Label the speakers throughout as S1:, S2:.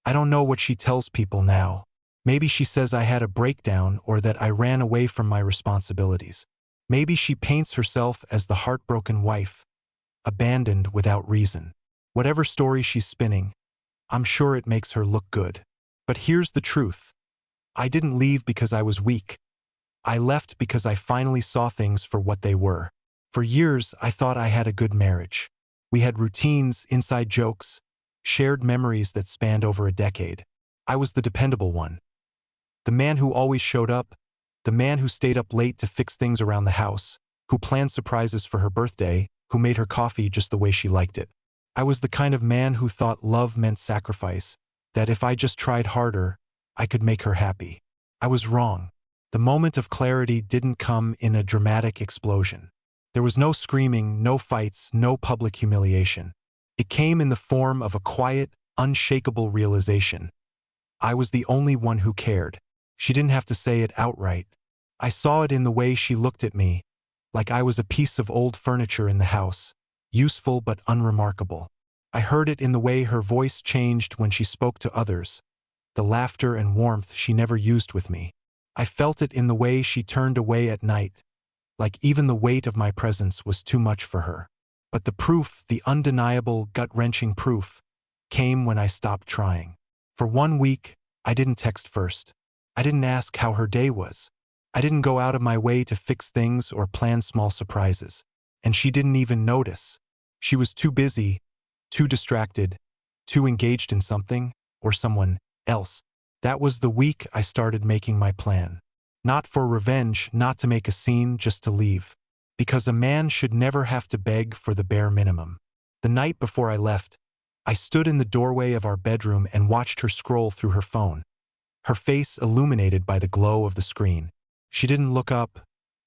S1: I don't know what she tells people now. Maybe she says I had a breakdown or that I ran away from my responsibilities. Maybe she paints herself as the heartbroken wife, abandoned without reason. Whatever story she's spinning, I'm sure it makes her look good. But here's the truth. I didn't leave because I was weak. I left because I finally saw things for what they were. For years, I thought I had a good marriage. We had routines, inside jokes, shared memories that spanned over a decade. I was the dependable one. The man who always showed up, the man who stayed up late to fix things around the house, who planned surprises for her birthday, who made her coffee just the way she liked it. I was the kind of man who thought love meant sacrifice, that if I just tried harder, I could make her happy. I was wrong. The moment of clarity didn't come in a dramatic explosion. There was no screaming, no fights, no public humiliation. It came in the form of a quiet, unshakable realization. I was the only one who cared. She didn't have to say it outright. I saw it in the way she looked at me, like I was a piece of old furniture in the house, useful but unremarkable. I heard it in the way her voice changed when she spoke to others, the laughter and warmth she never used with me. I felt it in the way she turned away at night, like even the weight of my presence was too much for her. But the proof, the undeniable, gut-wrenching proof, came when I stopped trying. For 1 week, I didn't text first. I didn't ask how her day was. I didn't go out of my way to fix things or plan small surprises. And she didn't even notice. She was too busy, too distracted, too engaged in something or someone else. That was the week I started making my plan. Not for revenge, not to make a scene, just to leave. Because a man should never have to beg for the bare minimum. The night before I left, I stood in the doorway of our bedroom and watched her scroll through her phone, her face illuminated by the glow of the screen. She didn't look up,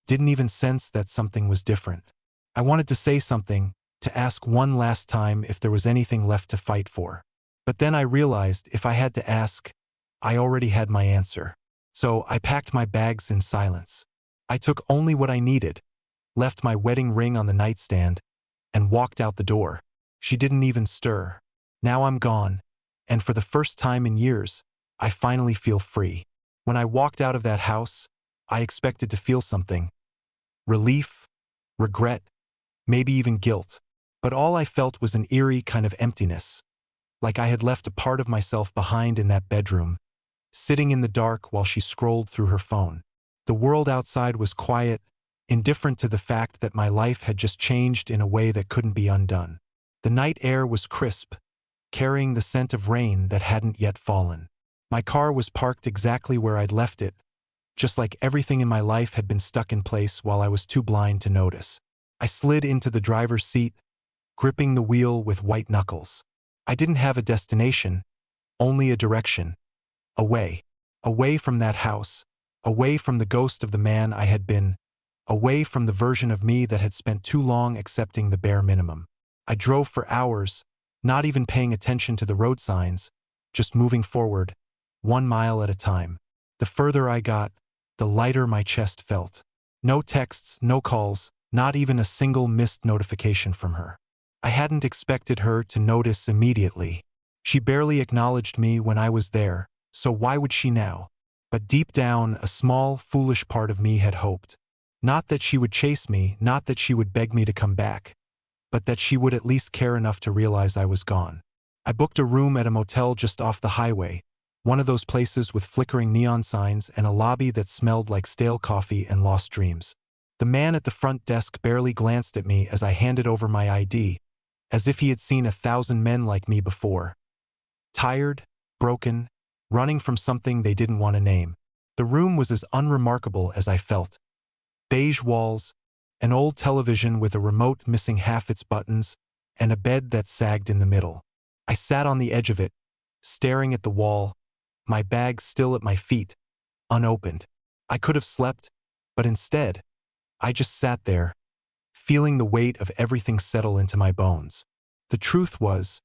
S1: didn't even sense that something was different. I wanted to say something, to ask one last time if there was anything left to fight for. But then I realized if I had to ask, I already had my answer. So I packed my bags in silence. I took only what I needed, left my wedding ring on the nightstand, and walked out the door. She didn't even stir. Now I'm gone, and for the first time in years, I finally feel free. When I walked out of that house, I expected to feel something. Relief, regret, maybe even guilt. But all I felt was an eerie kind of emptiness, like I had left a part of myself behind in that bedroom, sitting in the dark while she scrolled through her phone. The world outside was quiet, indifferent to the fact that my life had just changed in a way that couldn't be undone. The night air was crisp, carrying the scent of rain that hadn't yet fallen. My car was parked exactly where I'd left it, just like everything in my life had been stuck in place while I was too blind to notice. I slid into the driver's seat, gripping the wheel with white knuckles. I didn't have a destination, only a direction. Away. Away from that house. Away from the ghost of the man I had been. Away from the version of me that had spent too long accepting the bare minimum. I drove for hours, not even paying attention to the road signs, just moving forward, 1 mile at a time. The further I got, the lighter my chest felt. No texts, no calls, not even a single missed notification from her. I hadn't expected her to notice immediately. She barely acknowledged me when I was there, so why would she now? But deep down, a small, foolish part of me had hoped. Not that she would chase me, not that she would beg me to come back, but that she would at least care enough to realize I was gone. I booked a room at a motel just off the highway, one of those places with flickering neon signs and a lobby that smelled like stale coffee and lost dreams. The man at the front desk barely glanced at me as I handed over my ID, as if he had seen 1,000 men like me before. Tired, broken, running from something they didn't want to name. The room was as unremarkable as I felt. Beige walls, an old television with a remote missing half its buttons, and a bed that sagged in the middle. I sat on the edge of it, staring at the wall, my bag still at my feet, unopened. I could have slept, but instead, I just sat there, feeling the weight of everything settle into my bones. The truth was,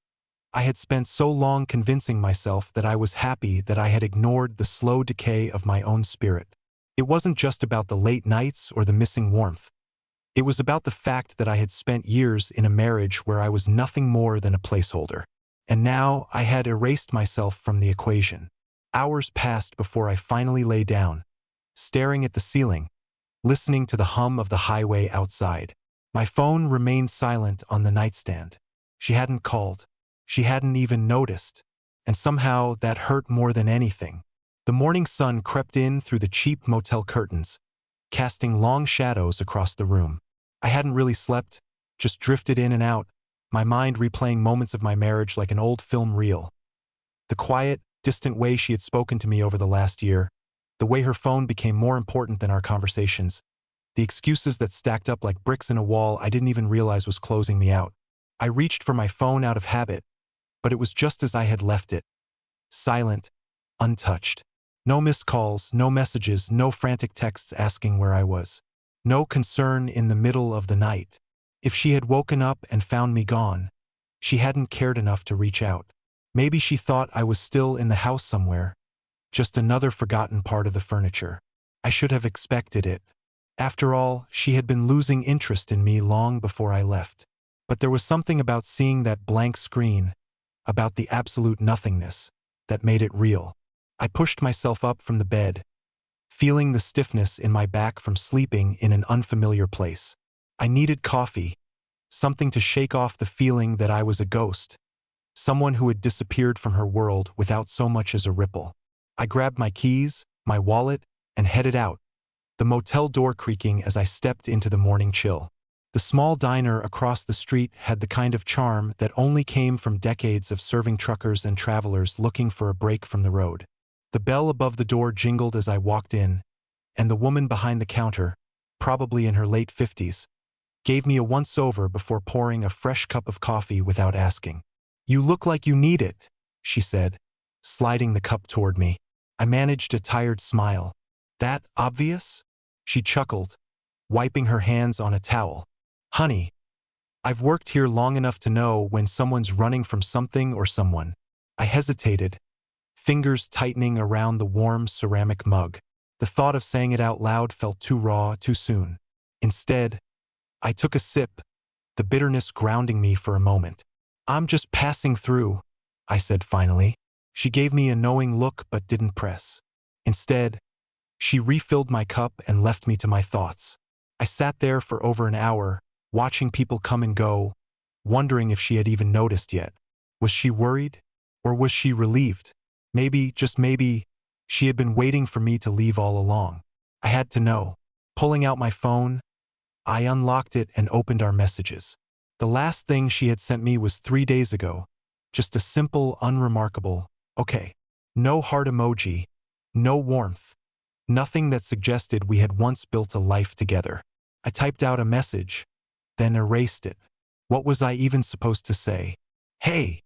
S1: I had spent so long convincing myself that I was happy that I had ignored the slow decay of my own spirit. It wasn't just about the late nights or the missing warmth. It was about the fact that I had spent years in a marriage where I was nothing more than a placeholder. And now I had erased myself from the equation. Hours passed before I finally lay down, staring at the ceiling, listening to the hum of the highway outside. My phone remained silent on the nightstand. She hadn't called. She hadn't even noticed. And somehow that hurt more than anything. The morning sun crept in through the cheap motel curtains, casting long shadows across the room. I hadn't really slept, just drifted in and out, my mind replaying moments of my marriage like an old film reel. The quiet, distant way she had spoken to me over the last year, the way her phone became more important than our conversations, the excuses that stacked up like bricks in a wall I didn't even realize was closing me out. I reached for my phone out of habit, but it was just as I had left it. Silent, untouched. No missed calls, no messages, no frantic texts asking where I was. No concern in the middle of the night. If she had woken up and found me gone, she hadn't cared enough to reach out. Maybe she thought I was still in the house somewhere, just another forgotten part of the furniture. I should have expected it. After all, she had been losing interest in me long before I left. But there was something about seeing that blank screen, about the absolute nothingness, that made it real. I pushed myself up from the bed, feeling the stiffness in my back from sleeping in an unfamiliar place. I needed coffee, something to shake off the feeling that I was a ghost, someone who had disappeared from her world without so much as a ripple. I grabbed my keys, my wallet, and headed out, the motel door creaking as I stepped into the morning chill. The small diner across the street had the kind of charm that only came from decades of serving truckers and travelers looking for a break from the road. The bell above the door jingled as I walked in, and the woman behind the counter, probably in her late 50s, gave me a once-over before pouring a fresh cup of coffee without asking. "You look like you need it," she said, sliding the cup toward me. I managed a tired smile. "That obvious?" She chuckled, wiping her hands on a towel. "Honey, I've worked here long enough to know when someone's running from something or someone." I hesitated, fingers tightening around the warm ceramic mug. The thought of saying it out loud felt too raw, too soon. Instead, I took a sip, the bitterness grounding me for a moment. "I'm just passing through," I said finally. She gave me a knowing look but didn't press. Instead, she refilled my cup and left me to my thoughts. I sat there for over an hour, watching people come and go, wondering if she had even noticed yet. Was she worried? Or was she relieved? Maybe, just maybe, she had been waiting for me to leave all along. I had to know. Pulling out my phone, I unlocked it and opened our messages. The last thing she had sent me was 3 days ago. Just a simple, unremarkable, "Okay." No heart emoji, no warmth, nothing that suggested we had once built a life together. I typed out a message, then erased it. What was I even supposed to say? "Hey,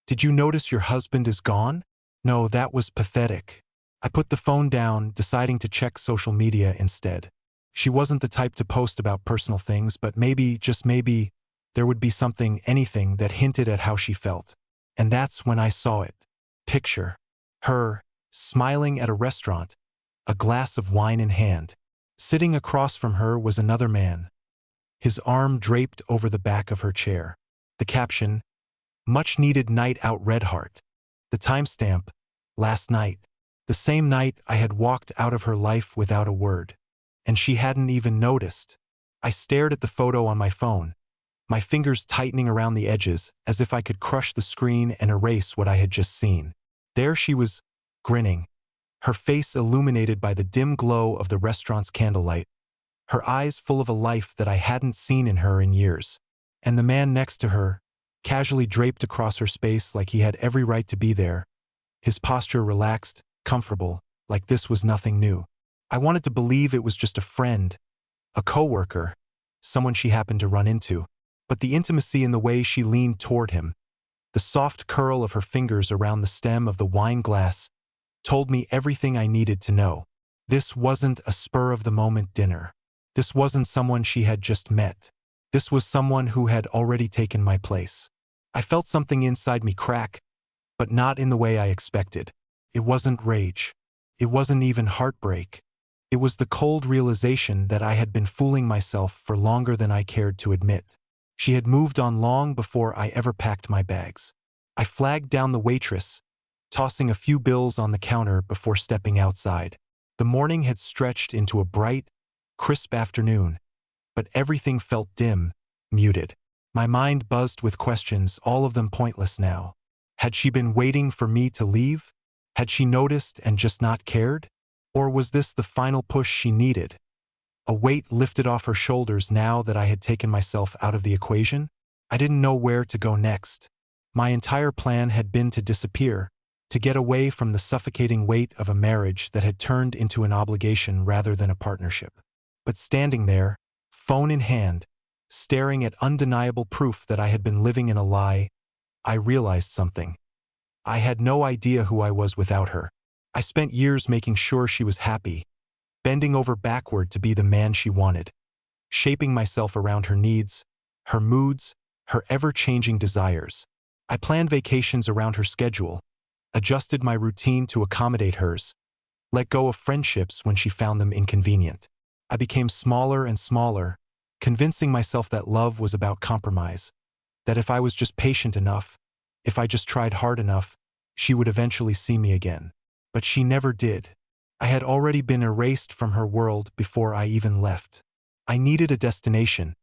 S1: did you notice your husband is gone?" No, that was pathetic. I put the phone down, deciding to check social media instead. She wasn't the type to post about personal things, but maybe, just maybe, there would be something, anything, that hinted at how she felt. And that's when I saw it. Picture her, smiling at a restaurant, a glass of wine in hand. Sitting across from her was another man, his arm draped over the back of her chair. The caption, "Much needed night out, Red Heart." The timestamp, last night. The same night I had walked out of her life without a word. And she hadn't even noticed. I stared at the photo on my phone, my fingers tightening around the edges as if I could crush the screen and erase what I had just seen. There she was, grinning, her face illuminated by the dim glow of the restaurant's candlelight, her eyes full of a life that I hadn't seen in her in years. And the man next to her, casually draped across her space like he had every right to be there, his posture relaxed, comfortable, like this was nothing new. I wanted to believe it was just a friend, a coworker, someone she happened to run into. But the intimacy in the way she leaned toward him, the soft curl of her fingers around the stem of the wine glass, told me everything I needed to know. This wasn't a spur-of-the-moment dinner. This wasn't someone she had just met. This was someone who had already taken my place. I felt something inside me crack, but not in the way I expected. It wasn't rage. It wasn't even heartbreak. It was the cold realization that I had been fooling myself for longer than I cared to admit. She had moved on long before I ever packed my bags. I flagged down the waitress, tossing a few bills on the counter before stepping outside. The morning had stretched into a bright, crisp afternoon, but everything felt dim, muted. My mind buzzed with questions, all of them pointless now. Had she been waiting for me to leave? Had she noticed and just not cared? Or was this the final push she needed? A weight lifted off her shoulders now that I had taken myself out of the equation. I didn't know where to go next. My entire plan had been to disappear, to get away from the suffocating weight of a marriage that had turned into an obligation rather than a partnership. But standing there, phone in hand, staring at undeniable proof that I had been living in a lie, I realized something. I had no idea who I was without her. I spent years making sure she was happy, bending over backward to be the man she wanted, shaping myself around her needs, her moods, her ever-changing desires. I planned vacations around her schedule, adjusted my routine to accommodate hers, let go of friendships when she found them inconvenient. I became smaller and smaller, convincing myself that love was about compromise, that if I was just patient enough, if I just tried hard enough, she would eventually see me again. But she never did. I had already been erased from her world before I even left. I needed a destination,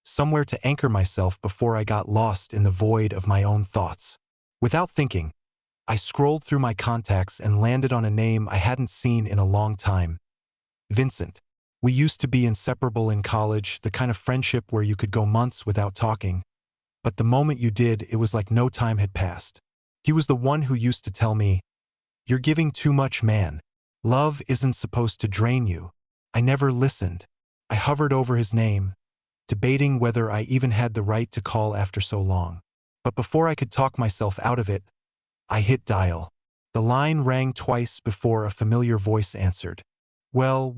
S1: somewhere to anchor myself before I got lost in the void of my own thoughts. Without thinking, I scrolled through my contacts and landed on a name I hadn't seen in a long time. Vincent. We used to be inseparable in college, the kind of friendship where you could go months without talking. But the moment you did, it was like no time had passed. He was the one who used to tell me, "You're giving too much, man. Love isn't supposed to drain you." I never listened. I hovered over his name, debating whether I even had the right to call after so long. But before I could talk myself out of it, I hit dial. The line rang twice before a familiar voice answered. Well,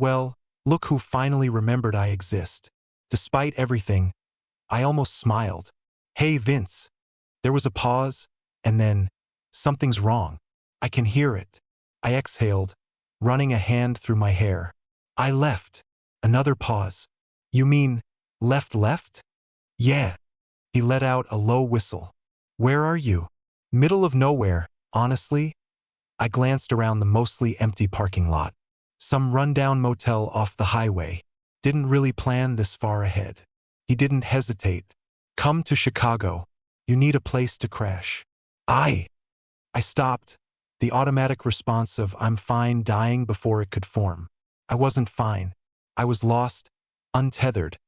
S1: look who finally remembered I exist. Despite everything, I almost smiled. "Hey, Vince." There was a pause, and then, "Something's wrong. I can hear it." I exhaled, running a hand through my hair. "I left." Another pause. "You mean, left?" "Yeah." He let out a low whistle. "Where are you?" "Middle of nowhere, honestly." I glanced around the mostly empty parking lot. Some rundown motel off the highway. Didn't really plan this far ahead. He didn't hesitate. "Come to Chicago. You need a place to crash." I stopped, the automatic response of "I'm fine" dying before it could form. I wasn't fine. I was lost, untethered,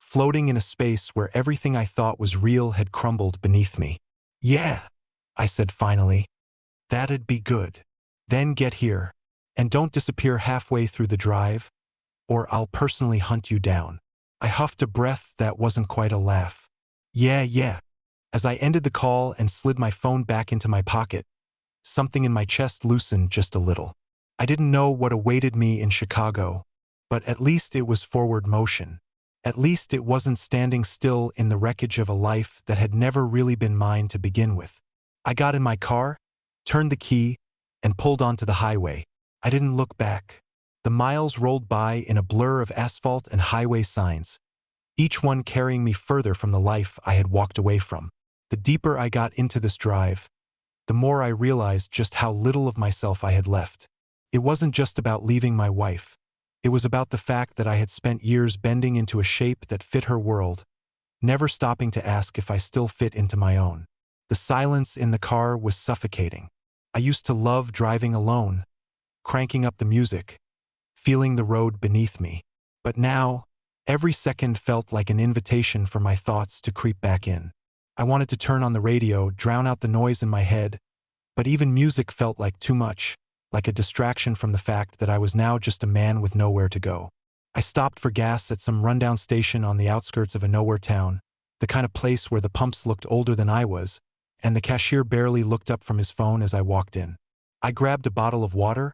S1: floating in a space where everything I thought was real had crumbled beneath me. "Yeah," I said finally. "That'd be good. Then get here. And don't disappear halfway through the drive, or I'll personally hunt you down." I huffed a breath that wasn't quite a laugh. Yeah. As I ended the call and slid my phone back into my pocket, something in my chest loosened just a little. I didn't know what awaited me in Chicago, but at least it was forward motion. At least it wasn't standing still in the wreckage of a life that had never really been mine to begin with. I got in my car, turned the key, and pulled onto the highway. I didn't look back. The miles rolled by in a blur of asphalt and highway signs, each one carrying me further from the life I had walked away from. The deeper I got into this drive, the more I realized just how little of myself I had left. It wasn't just about leaving my wife. It was about the fact that I had spent years bending into a shape that fit her world, never stopping to ask if I still fit into my own. The silence in the car was suffocating. I used to love driving alone, cranking up the music, feeling the road beneath me. But now, every second felt like an invitation for my thoughts to creep back in. I wanted to turn on the radio, drown out the noise in my head, but even music felt like too much, like a distraction from the fact that I was now just a man with nowhere to go. I stopped for gas at some rundown station on the outskirts of a nowhere town, the kind of place where the pumps looked older than I was, and the cashier barely looked up from his phone as I walked in. I grabbed a bottle of water,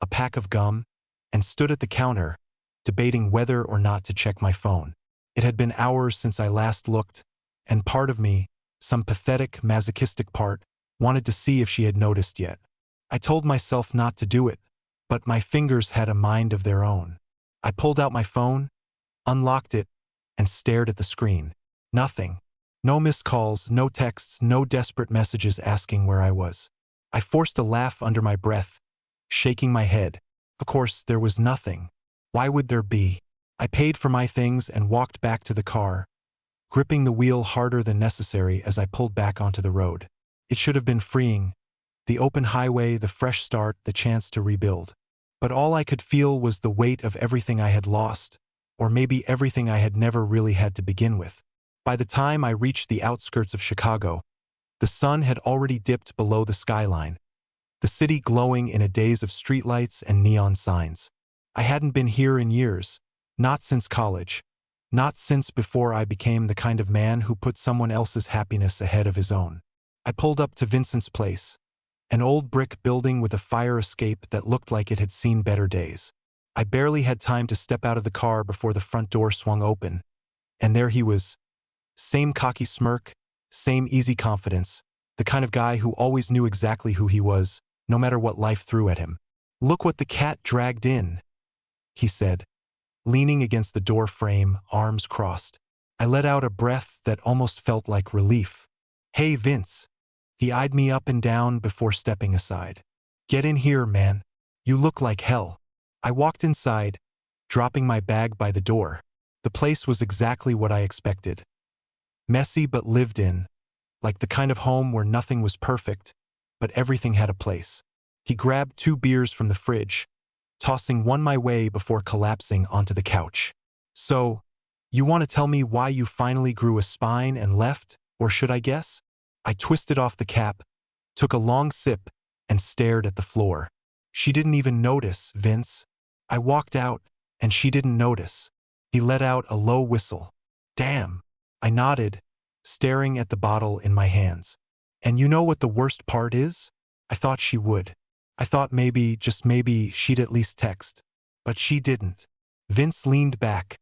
S1: a pack of gum, and stood at the counter, debating whether or not to check my phone. It had been hours since I last looked, and part of me, some pathetic, masochistic part, wanted to see if she had noticed yet. I told myself not to do it, but my fingers had a mind of their own. I pulled out my phone, unlocked it, and stared at the screen. Nothing. No missed calls, no texts, no desperate messages asking where I was. I forced a laugh under my breath, shaking my head. Of course, there was nothing. Why would there be? I paid for my things and walked back to the car, gripping the wheel harder than necessary as I pulled back onto the road. It should have been freeing. The open highway, the fresh start, the chance to rebuild. But all I could feel was the weight of everything I had lost, or maybe everything I had never really had to begin with. By the time I reached the outskirts of Chicago, the sun had already dipped below the skyline, the city glowing in a daze of streetlights and neon signs. I hadn't been here in years, not since college, not since before I became the kind of man who put someone else's happiness ahead of his own. I pulled up to Vincent's place, an old brick building with a fire escape that looked like it had seen better days. I barely had time to step out of the car before the front door swung open, and there he was. Same cocky smirk, same easy confidence, the kind of guy who always knew exactly who he was, no matter what life threw at him. "Look what the cat dragged in," he said, leaning against the door frame, arms crossed. I let out a breath that almost felt like relief. "Hey, Vince." He eyed me up and down before stepping aside. "Get in here, man. You look like hell." I walked inside, dropping my bag by the door. The place was exactly what I expected. Messy but lived in, like the kind of home where nothing was perfect, but everything had a place. He grabbed 2 beers from the fridge, tossing one my way before collapsing onto the couch. "So, you want to tell me why you finally grew a spine and left, or should I guess?" I twisted off the cap, took a long sip, and stared at the floor. "She didn't even notice, Vince. I walked out, and she didn't notice." He let out a low whistle. "Damn." I nodded, staring at the bottle in my hands. "And you know what the worst part is? I thought she would. I thought maybe, just maybe, she'd at least text. But she didn't." Vince leaned back,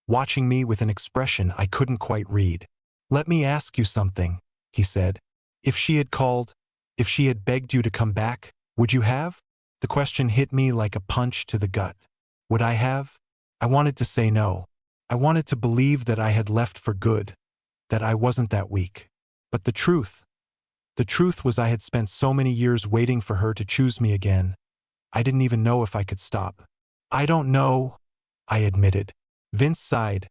S1: watching me with an expression I couldn't quite read. "Let me ask you something," he said. "If she had called, if she had begged you to come back, would you have?" The question hit me like a punch to the gut. Would I have? I wanted to say no. I wanted to believe that I had left for good, that I wasn't that weak. But the truth was I had spent so many years waiting for her to choose me again. I didn't even know if I could stop. "I don't know," I admitted. Vince sighed,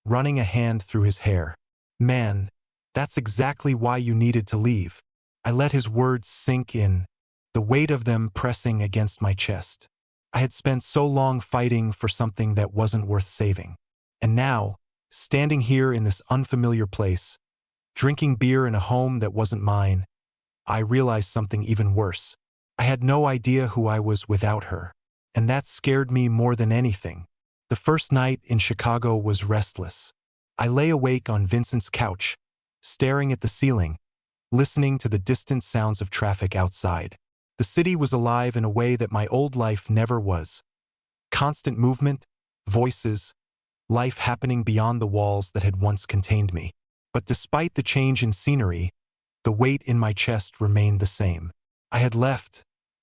S1: running a hand through his hair. "Man, that's exactly why you needed to leave." I let his words sink in, the weight of them pressing against my chest. I had spent so long fighting for something that wasn't worth saving. And now, standing here in this unfamiliar place, drinking beer in a home that wasn't mine, I realized something even worse. I had no idea who I was without her. And that scared me more than anything. The first night in Chicago was restless. I lay awake on Vincent's couch, staring at the ceiling, listening to the distant sounds of traffic outside. The city was alive in a way that my old life never was. Constant movement, voices, life happening beyond the walls that had once contained me. But despite the change in scenery, the weight in my chest remained the same. I had left,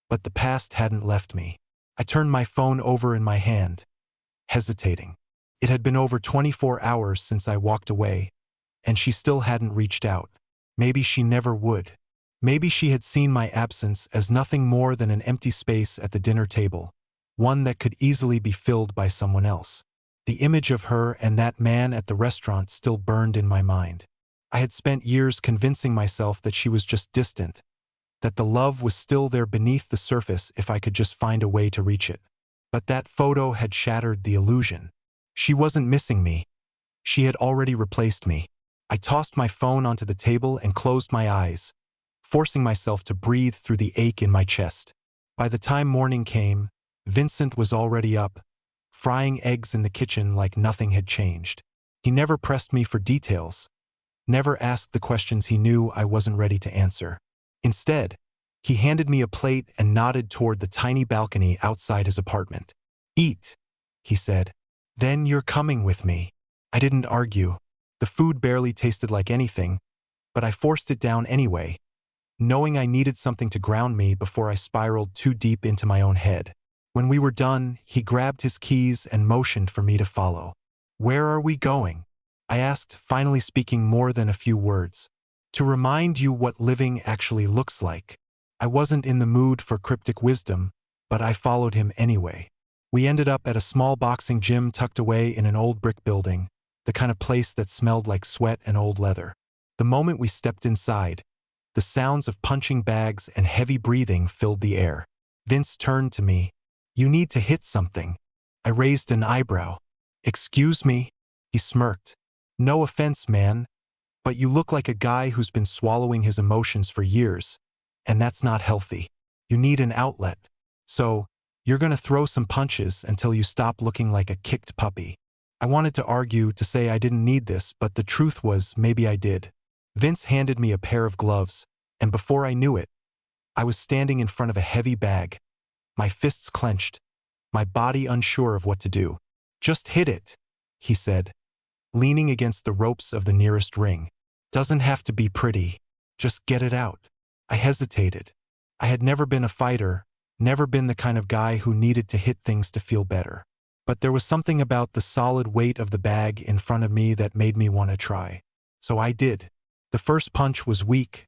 S1: but the past hadn't left me. I turned my phone over in my hand, hesitating. It had been over 24 hours since I walked away, and she still hadn't reached out. Maybe she never would. Maybe she had seen my absence as nothing more than an empty space at the dinner table, one that could easily be filled by someone else. The image of her and that man at the restaurant still burned in my mind. I had spent years convincing myself that she was just distant, that the love was still there beneath the surface if I could just find a way to reach it. But that photo had shattered the illusion. She wasn't missing me. She had already replaced me. I tossed my phone onto the table and closed my eyes, forcing myself to breathe through the ache in my chest. By the time morning came, Vincent was already up, frying eggs in the kitchen like nothing had changed. He never pressed me for details, never asked the questions he knew I wasn't ready to answer. Instead, he handed me a plate and nodded toward the tiny balcony outside his apartment. "Eat," he said. "Then you're coming with me." I didn't argue. The food barely tasted like anything, but I forced it down anyway, knowing I needed something to ground me before I spiraled too deep into my own head. When we were done, he grabbed his keys and motioned for me to follow. "Where are we going?" I asked, finally speaking more than a few words. To remind you what living actually looks like. I wasn't in the mood for cryptic wisdom, but I followed him anyway. We ended up at a small boxing gym tucked away in an old brick building, the kind of place that smelled like sweat and old leather. The moment we stepped inside, the sounds of punching bags and heavy breathing filled the air. Vince turned to me. "You need to hit something." I raised an eyebrow. "Excuse me?" He smirked. "No offense, man, but you look like a guy who's been swallowing his emotions for years, and that's not healthy. You need an outlet. So, you're gonna throw some punches until you stop looking like a kicked puppy." I wanted to argue, to say I didn't need this, but the truth was, maybe I did. Vince handed me a pair of gloves, and before I knew it, I was standing in front of a heavy bag, my fists clenched, my body unsure of what to do. "Just hit it," he said, leaning against the ropes of the nearest ring. "Doesn't have to be pretty. Just get it out." I hesitated. I had never been a fighter, never been the kind of guy who needed to hit things to feel better. But there was something about the solid weight of the bag in front of me that made me want to try. So I did. The first punch was weak,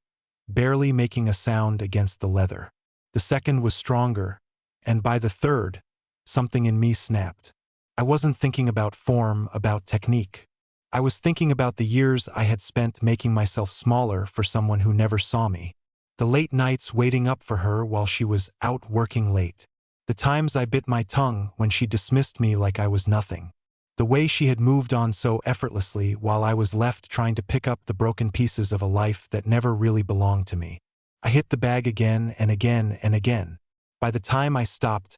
S1: barely making a sound against the leather. The second was stronger, and by the third, something in me snapped. I wasn't thinking about form, about technique. I was thinking about the years I had spent making myself smaller for someone who never saw me. The late nights waiting up for her while she was out working late. The times I bit my tongue when she dismissed me like I was nothing. The way she had moved on so effortlessly while I was left trying to pick up the broken pieces of a life that never really belonged to me. I hit the bag again and again and again. By the time I stopped,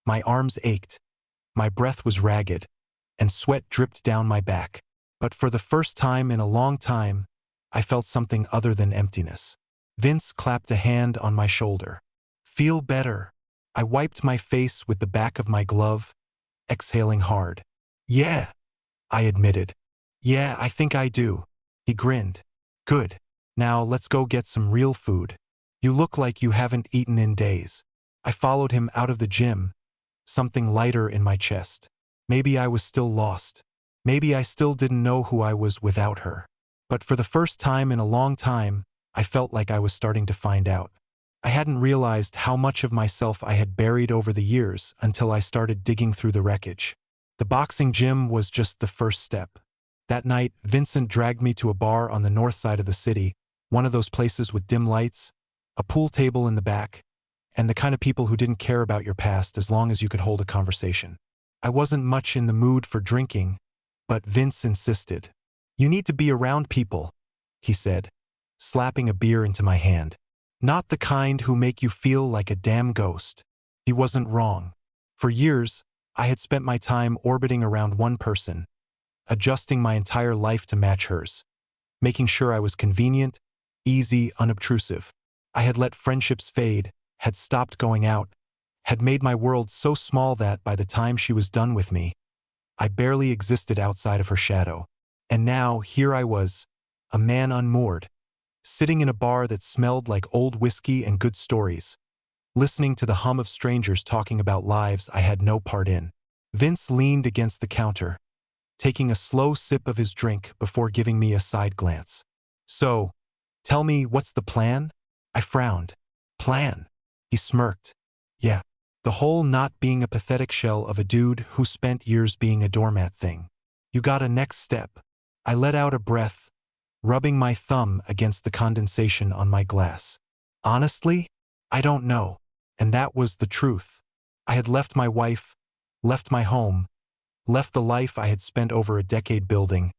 S1: my arms ached, my breath was ragged, and sweat dripped down my back. But for the first time in a long time, I felt something other than emptiness. Vince clapped a hand on my shoulder. "Feel better?" I wiped my face with the back of my glove, exhaling hard. "Yeah," I admitted. "Yeah, I think I do." He grinned. "Good. Now let's go get some real food. You look like you haven't eaten in days." I followed him out of the gym, something lighter in my chest. Maybe I was still lost. Maybe I still didn't know who I was without her. But for the first time in a long time, I felt like I was starting to find out. I hadn't realized how much of myself I had buried over the years until I started digging through the wreckage. The boxing gym was just the first step. That night, Vincent dragged me to a bar on the north side of the city, one of those places with dim lights, a pool table in the back, and the kind of people who didn't care about your past as long as you could hold a conversation. I wasn't much in the mood for drinking, but Vince insisted. "You need to be around people," he said, slapping a beer into my hand. "Not the kind who make you feel like a damn ghost." He wasn't wrong. For years, I had spent my time orbiting around one person, adjusting my entire life to match hers, making sure I was convenient, easy, unobtrusive. I had let friendships fade, had stopped going out, had made my world so small that by the time she was done with me, I barely existed outside of her shadow. And now, here I was, a man unmoored, sitting in a bar that smelled like old whiskey and good stories, listening to the hum of strangers talking about lives I had no part in. Vince leaned against the counter, taking a slow sip of his drink before giving me a side glance. "So, tell me, what's the plan?" I frowned. "Plan?" He smirked. "Yeah, the whole not being a pathetic shell of a dude who spent years being a doormat thing. You got a next step." I let out a breath, rubbing my thumb against the condensation on my glass. "Honestly, I don't know." And that was the truth. I had left my wife, left my home, left the life I had spent over a decade building,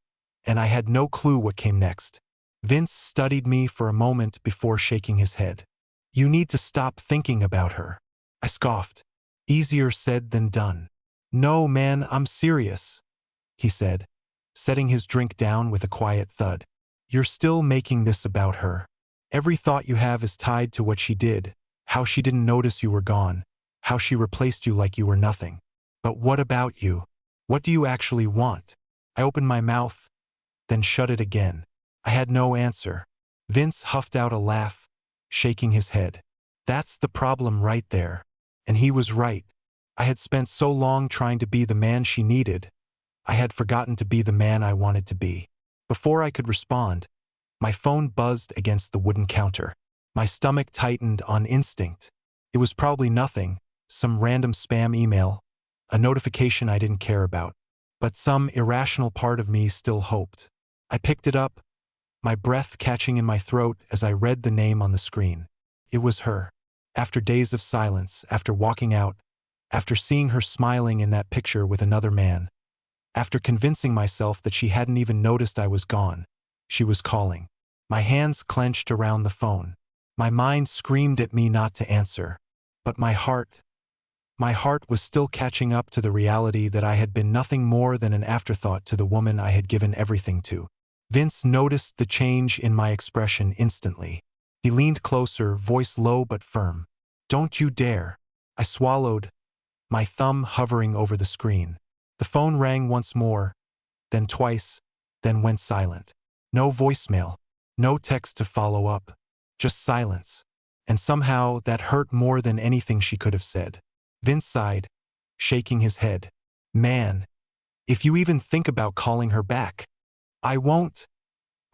S1: and I had no clue what came next. Vince studied me for a moment before shaking his head. "You need to stop thinking about her." I scoffed. "Easier said than done." "No, man, I'm serious," he said, setting his drink down with a quiet thud. "You're still making this about her. Every thought you have is tied to what she did, how she didn't notice you were gone, how she replaced you like you were nothing. But what about you? What do you actually want?" I opened my mouth, then shut it again. I had no answer. Vince huffed out a laugh, shaking his head. "That's the problem right there." And he was right. I had spent so long trying to be the man she needed, I had forgotten to be the man I wanted to be. Before I could respond, my phone buzzed against the wooden counter. My stomach tightened on instinct. It was probably nothing, some random spam email, a notification I didn't care about. But some irrational part of me still hoped. I picked it up, my breath catching in my throat as I read the name on the screen. It was her. After days of silence, after walking out, after seeing her smiling in that picture with another man, after convincing myself that she hadn't even noticed I was gone, she was calling. My hands clenched around the phone. My mind screamed at me not to answer. But my heart was still catching up to the reality that I had been nothing more than an afterthought to the woman I had given everything to. Vince noticed the change in my expression instantly. He leaned closer, voice low but firm. "Don't you dare." I swallowed, my thumb hovering over the screen. The phone rang once more, then twice, then went silent. No voicemail, no text to follow up, just silence. And somehow that hurt more than anything she could have said. Vince sighed, shaking his head. "Man, if you even think about calling her back." "I won't,"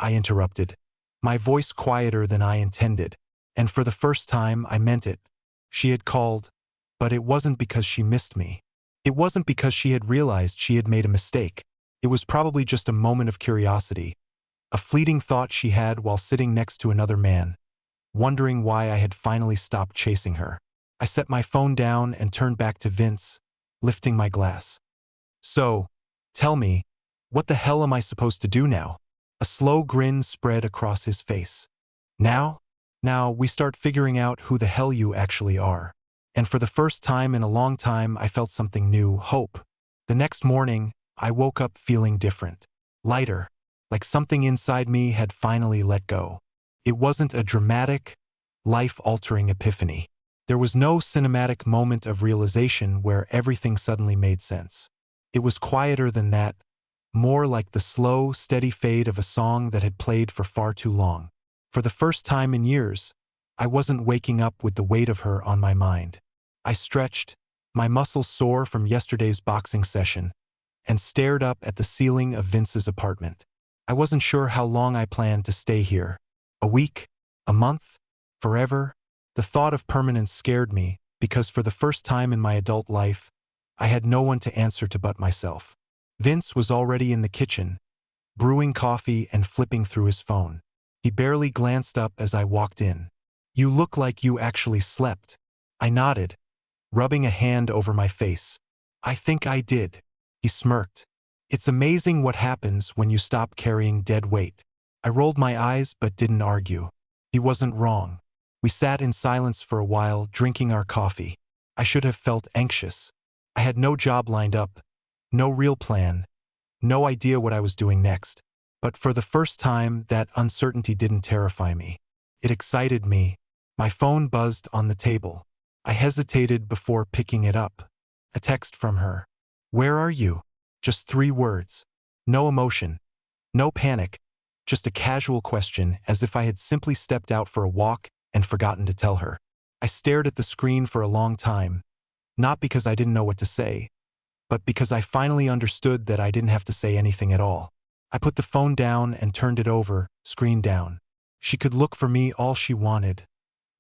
S1: I interrupted, my voice quieter than I intended. And for the first time, I meant it. She had called, but it wasn't because she missed me. It wasn't because she had realized she had made a mistake. It was probably just a moment of curiosity, a fleeting thought she had while sitting next to another man, wondering why I had finally stopped chasing her. I set my phone down and turned back to Vince, lifting my glass. "So, tell me, what the hell am I supposed to do now?" A slow grin spread across his face. "Now? Now we start figuring out who the hell you actually are." And for the first time in a long time, I felt something new, hope. The next morning, I woke up feeling different, lighter, like something inside me had finally let go. It wasn't a dramatic, life-altering epiphany. There was no cinematic moment of realization where everything suddenly made sense. It was quieter than that, more like the slow, steady fade of a song that had played for far too long. For the first time in years, I wasn't waking up with the weight of her on my mind. I stretched, my muscles sore from yesterday's boxing session, and stared up at the ceiling of Vince's apartment. I wasn't sure how long I planned to stay here. A week? A month? Forever? The thought of permanence scared me, because for the first time in my adult life, I had no one to answer to but myself. Vince was already in the kitchen, brewing coffee and flipping through his phone. He barely glanced up as I walked in. "You look like you actually slept." I nodded, rubbing a hand over my face. "I think I did." He smirked. "It's amazing what happens when you stop carrying dead weight." I rolled my eyes but didn't argue. He wasn't wrong. We sat in silence for a while, drinking our coffee. I should have felt anxious. I had no job lined up, no real plan, no idea what I was doing next. But for the first time, that uncertainty didn't terrify me. It excited me. My phone buzzed on the table. I hesitated before picking it up. A text from her. "Where are you?" Just 3 words. No emotion. No panic. Just a casual question, as if I had simply stepped out for a walk and forgotten to tell her. I stared at the screen for a long time, not because I didn't know what to say, but because I finally understood that I didn't have to say anything at all. I put the phone down and turned it over, screen down. She could look for me all she wanted,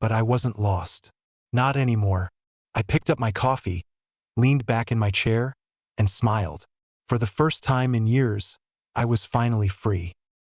S1: but I wasn't lost. Not anymore. I picked up my coffee, leaned back in my chair, and smiled. For the first time in years, I was finally free.